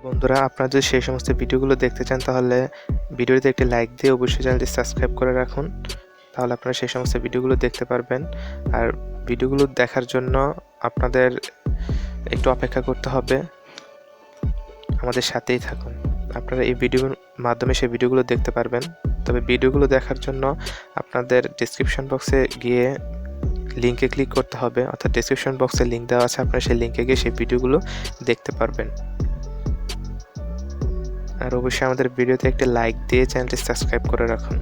বন্ধুরা, আপনারা যদি সেই সমস্ত ভিডিওগুলো দেখতে চান তাহলে ভিডিওতে একটি লাইক দিয়ে অবশ্যই চ্যানেলটি সাবস্ক্রাইব করে রাখুন। তাহলে আপনারা সেই সমস্ত ভিডিওগুলো দেখতে পারবেন। আর ভিডিওগুলো দেখার জন্য আপনাদের একটু অপেক্ষা করতে হবে। আমাদের সাথেই থাকুন। আপনারা এই ভিডিওর মাধ্যমে সেই ভিডিওগুলো দেখতে পারবেন। তবে ভিডিওগুলো দেখার জন্য আপনাদের ডেসক্রিপশন বক্সে গিয়ে লিঙ্কে ক্লিক করতে হবে, অর্থাৎ ডেসক্রিপশন বক্সে লিঙ্ক দেওয়া আছে, আপনারা সেই লিঙ্কে গিয়ে সেই ভিডিওগুলো দেখতে পারবেন। আর অবশ্যই আমাদের ভিডিওতে একটি লাইক দিয়ে চ্যানেলটি সাবস্ক্রাইব করে রাখুন।